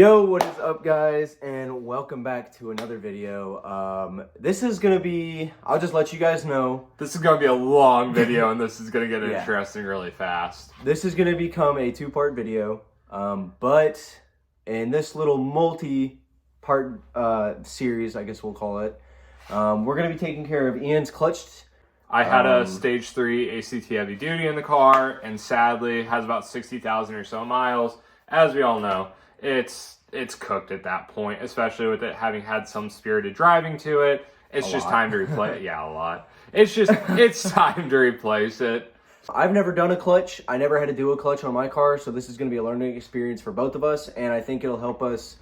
Yo, what is up, guys, and welcome back to another video. This is gonna be, I'll just let you guys know, this is gonna be a long video and this is gonna get Yeah. interesting really fast. this is gonna become a two-part video, but in this little multi-part series, I guess we'll call it, we're gonna be taking care of Ian's clutch. I had a stage 3 ACT heavy duty in the car, and sadly has about 60,000 or so miles. As we all know, it's cooked at that point, especially with it having had some spirited driving to it. It's just time to replace it. Yeah, a lot. It's time to replace it. I've never done a clutch. I never had to do a clutch on my car, so this is going to be a learning experience for both of us, and I think it'll help us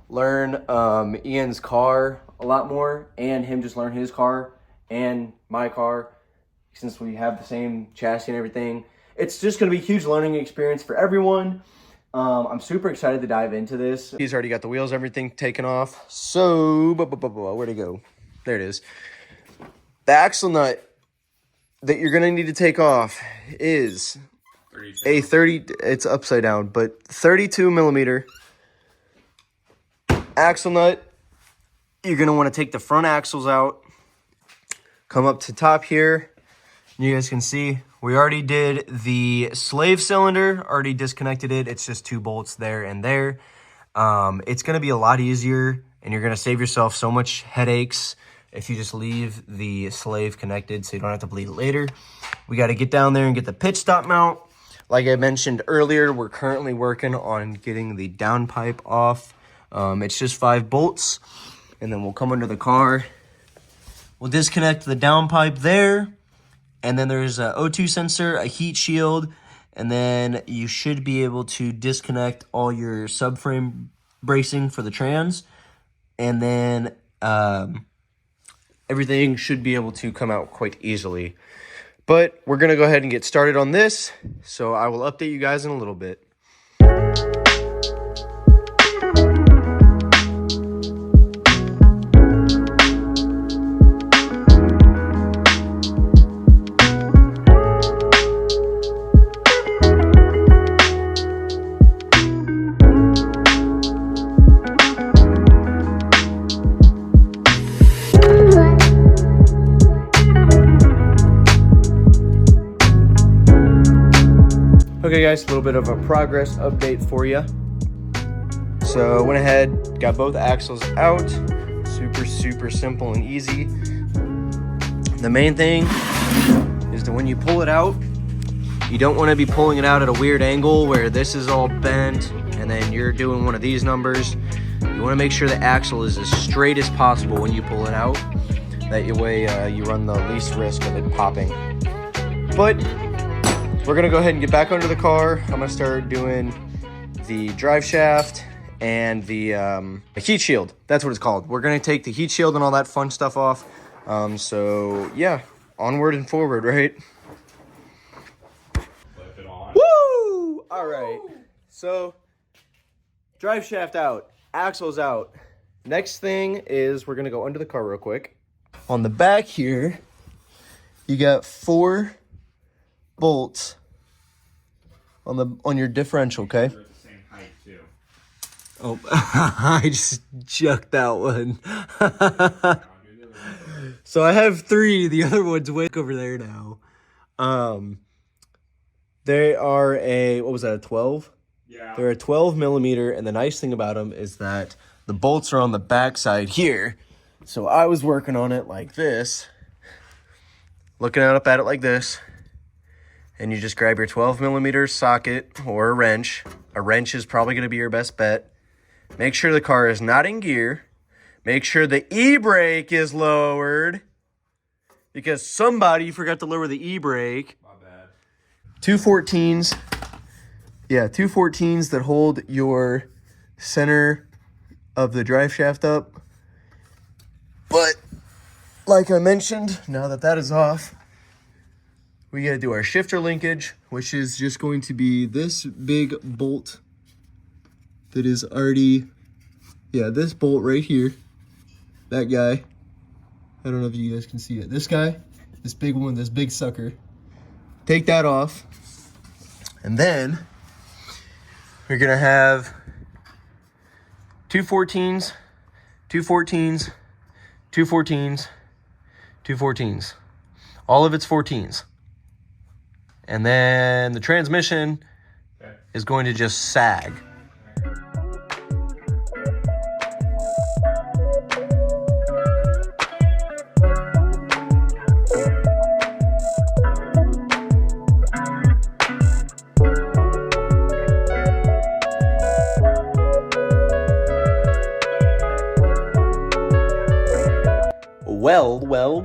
learn Ian's car a lot more, and him just learn his car and my car, since we have the same chassis and everything. It's just going to be a huge learning experience for everyone. I'm super excited to dive into this. He's already got the wheels, everything taken off. So, where'd it go? There it is. The axle nut that you're going to need to take off is a 30, it's upside down, but 32 millimeter axle nut. You're going to want to take the front axles out, come up to top here. You guys can see we already did the slave cylinder, already disconnected it. It's just 2 bolts there and there. It's going to be a lot easier, and you're going to save yourself so much headaches if you just leave the slave connected so you don't have to bleed it later. We got to get down there and get the pitch stop mount. Like I mentioned earlier, we're currently working on getting the downpipe off. It's just 5 bolts, and then we'll come under the car. We'll disconnect the downpipe there. And then there's a O2 sensor, a heat shield, and then you should be able to disconnect all your subframe bracing for the trans. And then everything should be able to come out quite easily. But we're going to go ahead and get started on this, so I will update you guys in a little bit. Okay guys, a little bit of a progress update for you. So I went ahead, got both axles out. Super simple and easy. The main thing is that when you pull it out, you don't want to be pulling it out at a weird angle where this is all bent and then you're doing one of these numbers. You want to make sure the axle is as straight as possible when you pull it out. That way you run the least risk of it popping. But we're going to go ahead and get back under the car. I'm going to start doing the drive shaft and the heat shield. That's what it's called. We're going to take the heat shield and all that fun stuff off. So, yeah, onward and forward, right? Flip it on. Woo! All right. So, drive shaft out. Axles out. Next thing is we're going to go under the car real quick. On the back here, you got 4 bolts on your differential, okay? They're at the same height too. Oh, I just chucked that one. So I have 3. The other one's way over there now. They are a 12? Yeah. They're a 12 millimeter, and the nice thing about them is that the bolts are on the back side here. So I was working on it like this, looking up at it like this. And you just grab your 12 millimeter socket or a wrench. A wrench is probably going to be your best bet. Make sure the car is not in gear. Make sure the e-brake is lowered, because somebody forgot to lower the e-brake. My bad. 2 14s. Yeah, 2 14s that hold your center of the drive shaft up. But like I mentioned, now that that is off, we got to do our shifter linkage, which is just going to be this big bolt that is already, this bolt right here, that guy. I don't know if you guys can see it. This guy, this big one, this big sucker. Take that off. And then we're going to have two 14s, two 14s, two 14s, two 14s. All of it's 14s. And then the transmission is going to just sag.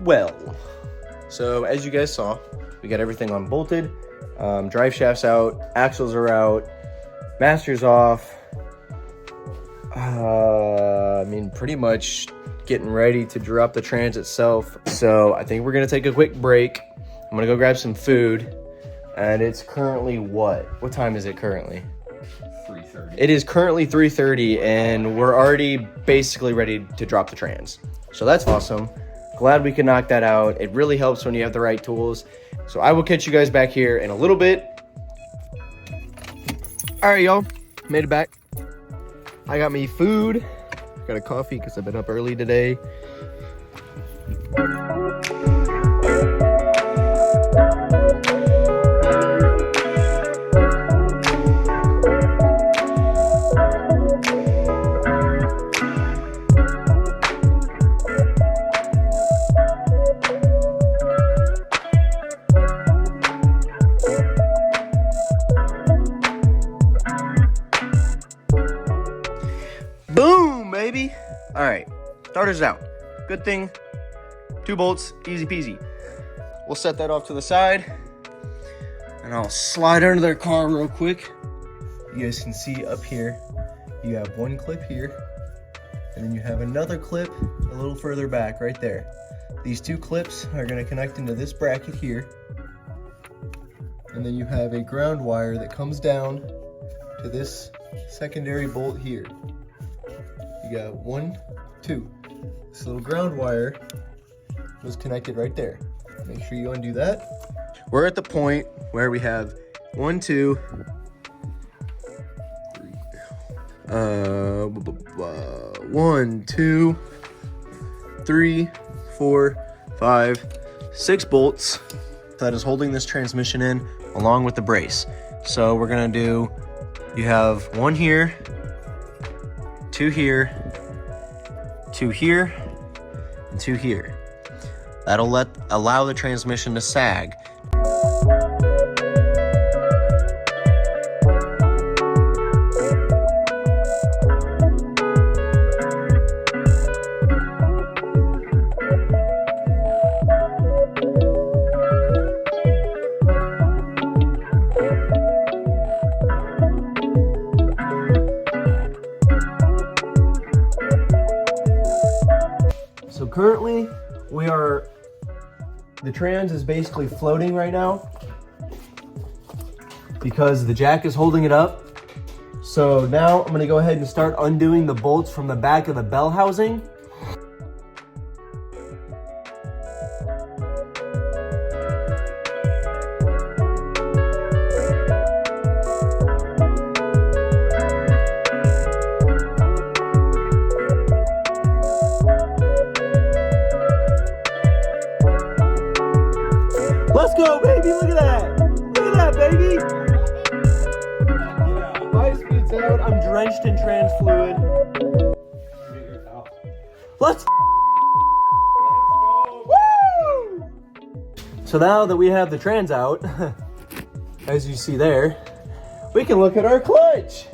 Well. So as you guys saw, we got everything unbolted. Drive shaft's out, axles are out, master's off. I mean, pretty much getting ready to drop the trans itself. So I think we're gonna take a quick break. I'm gonna go grab some food. And it's currently what? What time is it currently? 3:30. It is currently 3:30 and we're already basically ready to drop the trans. So that's awesome. Glad we could knock that out. It really helps when you have the right tools. So I will catch you guys back here in a little bit. All right, y'all. Made it back. I got me food. Got a coffee because I've been up early today. Boom, baby. All right, starters out. Good thing, 2 bolts, easy peasy. We'll set that off to the side and I'll slide under their car real quick. You guys can see up here, you have 1 clip here and then you have another clip a little further back right there. These 2 clips are gonna connect into this bracket here. And then you have a ground wire that comes down to this secondary bolt here. You got 1, 2. This little ground wire was connected right there. Make sure you undo that. We're at the point where we have 1, 2, 3. 1, 2, 3, 4, 5, 6 bolts that is holding this transmission in along with the brace. So we're gonna do, you have 1 here, 2 here, 2 here, and 2 here. That'll allow the transmission to sag. So currently the trans is basically floating right now because the jack is holding it up. So now I'm gonna go ahead and start undoing the bolts from the back of the bell housing. Let's go, baby. Look at that. Look at that, baby. Yeah. 5 speeds out. I'm drenched in trans fluid. Let's go. Woo! So now that we have the trans out, as you see there, we can look at our clutch.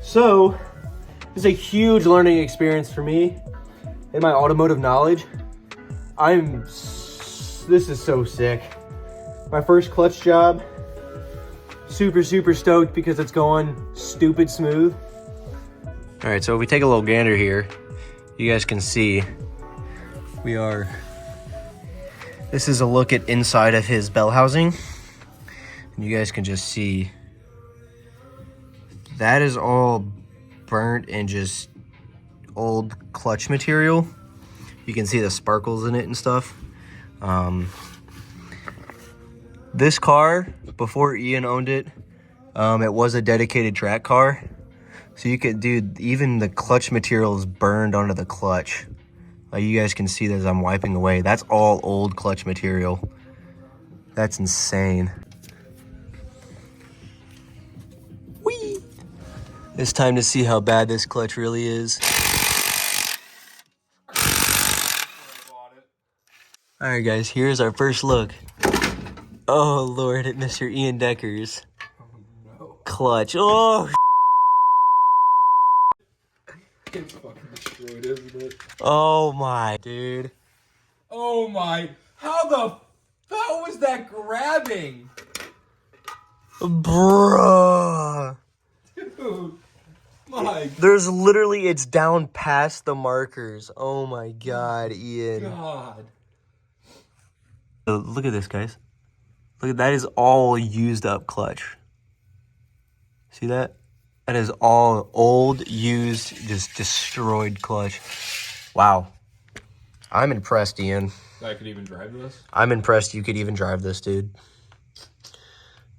So it's a huge learning experience for me in my automotive knowledge. This is so sick. My first clutch job. Super stoked because it's going stupid smooth. All right, so if we take a little gander here, you guys can see this is a look at inside of his bell housing. And you guys can just see that is all burnt and just old clutch material. You can see the sparkles in it and stuff. This car, before Ian owned it, it was a dedicated track car. So you could, dude, even the clutch material is burned onto the clutch. Like you guys can see that as I'm wiping away. That's all old clutch material. That's insane. Whee! It's time to see how bad this clutch really is. Alright guys, here's our first look. Oh Lord, at Mr. Ian Decker's clutch. Oh! It's fucking destroyed, isn't it? Oh my, dude. Oh my. How the hell was that grabbing? Bruh. Dude. My There's literally, it's down past the markers. Oh my God, Ian. God. Look at this, guys. Look at that, is all used up clutch. See that? That is all old, used, just destroyed clutch. Wow. I'm impressed, Ian. I could even drive this? I'm impressed you could even drive this, dude.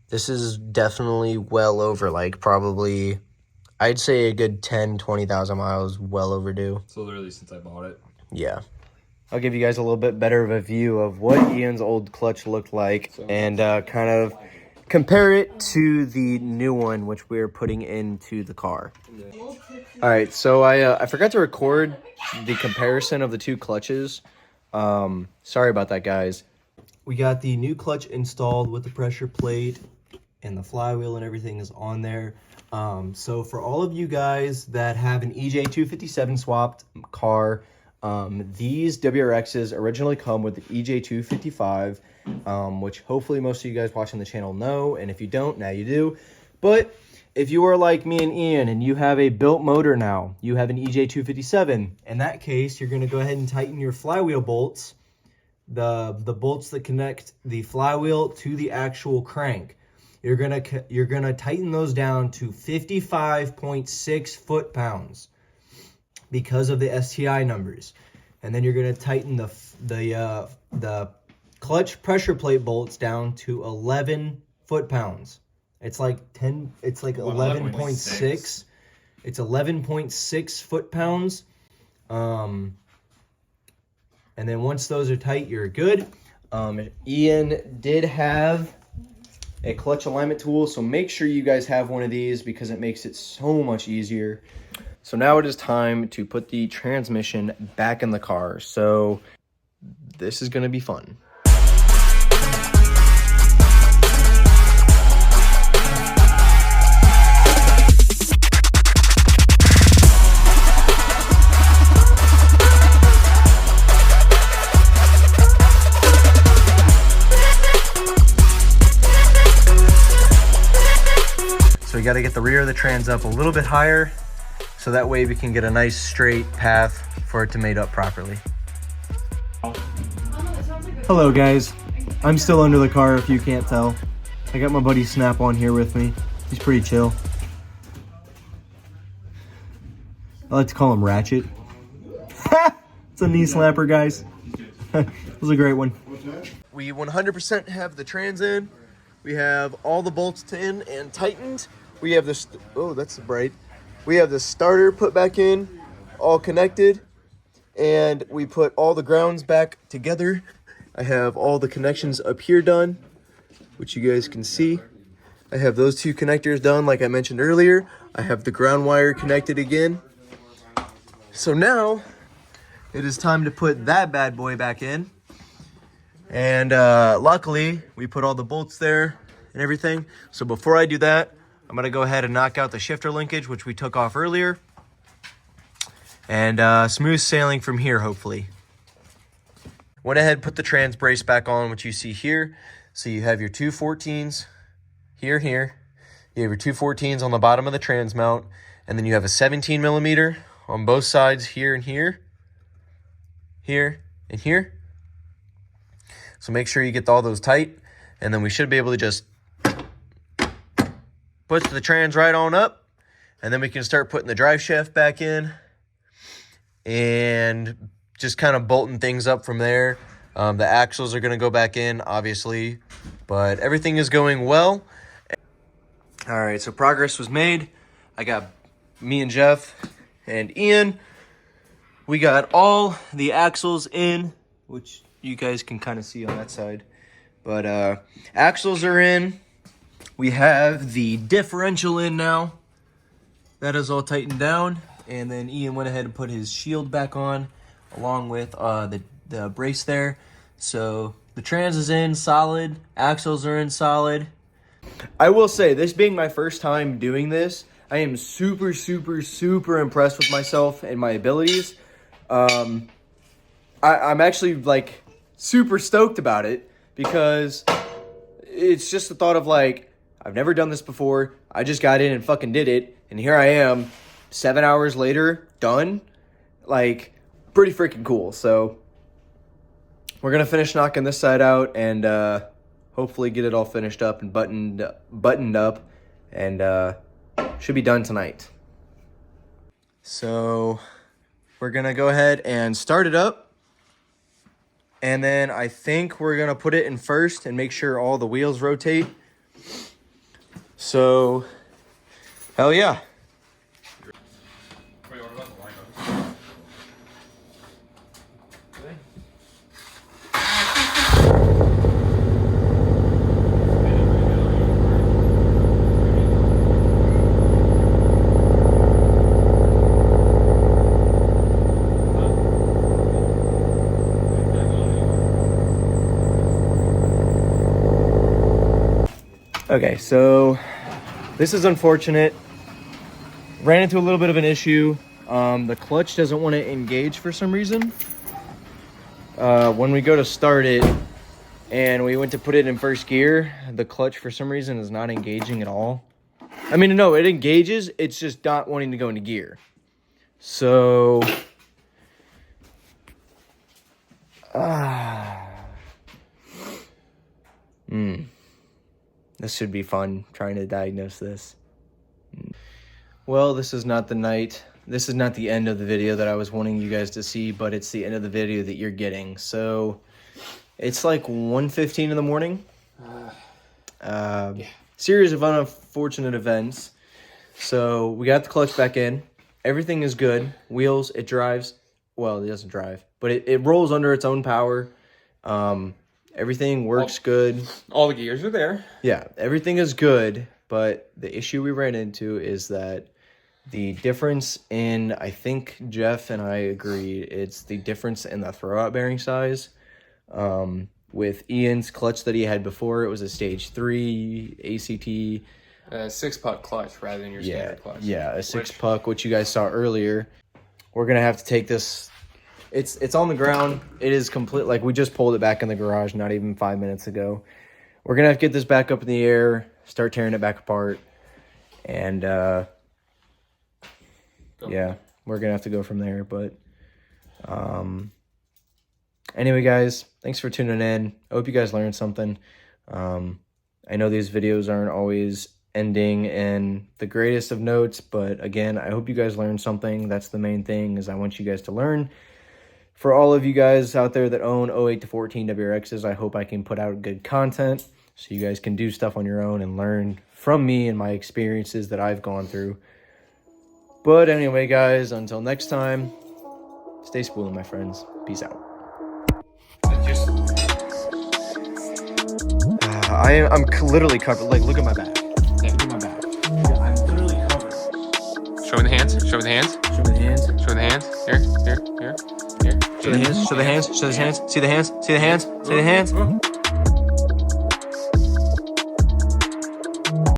This is definitely well over, like, probably, I'd say a good 10, 20,000 miles, well overdue. So literally since I bought it. Yeah. I'll give you guys a little bit better of a view of what Ian's old clutch looked like and kind of compare it to the new one, which we're putting into the car. All right, so I forgot to record the comparison of the two clutches. Sorry about that, guys. We got the new clutch installed with the pressure plate and the flywheel and everything is on there. So for all of you guys that have an EJ257 swapped car, these WRXs originally come with the EJ255, which hopefully most of you guys watching the channel know, and if you don't, now you do. But if you are like me and Ian and you have a built motor now, you have an EJ257, in that case, you're going to go ahead and tighten your flywheel bolts, the bolts that connect the flywheel to the actual crank. You're gonna tighten those down to 55.6 foot-pounds because of the STI numbers, and then you're gonna tighten the clutch pressure plate bolts down to 11 foot-pounds. It's like 10. It's like 11.6. It's 11.6 foot-pounds. And then once those are tight, you're good. Ian did have a clutch alignment tool, so make sure you guys have one of these because it makes it so much easier. So now it is time to put the transmission back in the car. So this is going to be fun. So we got to get the rear of the trans up a little bit higher so that way we can get a nice straight path for it to mate up properly. Hello guys, I'm still under the car if you can't tell. I got my buddy Snap on here with me. He's pretty chill. I like to call him Ratchet. It's a knee slapper, guys. It was a great one. We 100% have the trans in. We have all the bolts in and tightened. We have this, oh, that's bright. We have the starter put back in, all connected, and we put all the grounds back together. I have all the connections up here done, which you guys can see. I have those two connectors done, like I mentioned earlier. I have the ground wire connected again. So now, it is time to put that bad boy back in. And luckily, we put all the bolts there and everything. So before I do that, I'm going to go ahead and knock out the shifter linkage, which we took off earlier. And smooth sailing from here, hopefully. Went ahead, put the trans brace back on, which you see here. So you have your two 14s here. You have your two 14s on the bottom of the trans mount. And then you have a 17 millimeter on both sides here and here. Here and here. So make sure you get all those tight. And then we should be able to just put the trans right on up, and then we can start putting the drive shaft back in and just kind of bolting things up from there. The axles are going to go back in, obviously, but everything is going well. All right, so progress was made. I got me and Jeff and Ian, we got all the axles in, which you guys can kind of see on that side. But axles are in. We have the differential in now. That is all tightened down. And then Ian went ahead and put his shield back on, along with the brace there. So the trans is in solid. Axles are in solid. I will say, this being my first time doing this, I am super, super, super impressed with myself and my abilities. I'm actually, like, super stoked about it, because it's just the thought of, like, I've never done this before. I just got in and fucking did it, and here I am, 7 hours later, done. Like, pretty freaking cool. So we're gonna finish knocking this side out and hopefully get it all finished up and buttoned up, and should be done tonight. So we're gonna go ahead and start it up, and then I think we're gonna put it in first and make sure all the wheels rotate. So, hell yeah. Wait, what about the lineup? Okay, so this is unfortunate. Ran into a little bit of an issue. The clutch doesn't want to engage for some reason. When we go to start it and we went to put it in first gear, the clutch for some reason is not engaging at all. I mean, no, it engages. It's just not wanting to go into gear. So, this should be fun, trying to diagnose this. Well, this is not the night. This is not the end of the video that I was wanting you guys to see, but it's the end of the video that you're getting. So, it's like 1:15 in the morning. Series of unfortunate events. So, we got the clutch back in. Everything is good. Wheels, it drives. Well, it doesn't drive, but it rolls under its own power. Everything works good. All the gears are there. Yeah, everything is good, but the issue we ran into is that the difference in, I think Jeff and I agreed, it's the difference in the throwout bearing size. With Ian's clutch that he had before, it was a stage 3 ACT. 6-puck clutch rather than your standard clutch. Yeah, a 6-puck, which you guys saw earlier. We're going to have to take this. It's on the ground. It is complete. Like, we just pulled it back in the garage not even 5 minutes ago. We're going to have to get this back up in the air, start tearing it back apart. And, yeah, we're going to have to go from there. But, anyway, guys, thanks for tuning in. I hope you guys learned something. I know these videos aren't always ending in the greatest of notes, but again, I hope you guys learned something. That's the main thing, is I want you guys to learn. For all of you guys out there that own 08 to 14 WRXs, I hope I can put out good content so you guys can do stuff on your own and learn from me and my experiences that I've gone through. But anyway, guys, until next time, stay spooling, my friends. Peace out. I'm literally covered. Like, look at my back. Yeah. Look at my back. I'm literally covered. Show me the hands. Show me the hands. Show me the hands. Show me the hands. Here. Show the hands. Show the hands. Show the hands. See the hands. See the hands. See the hands.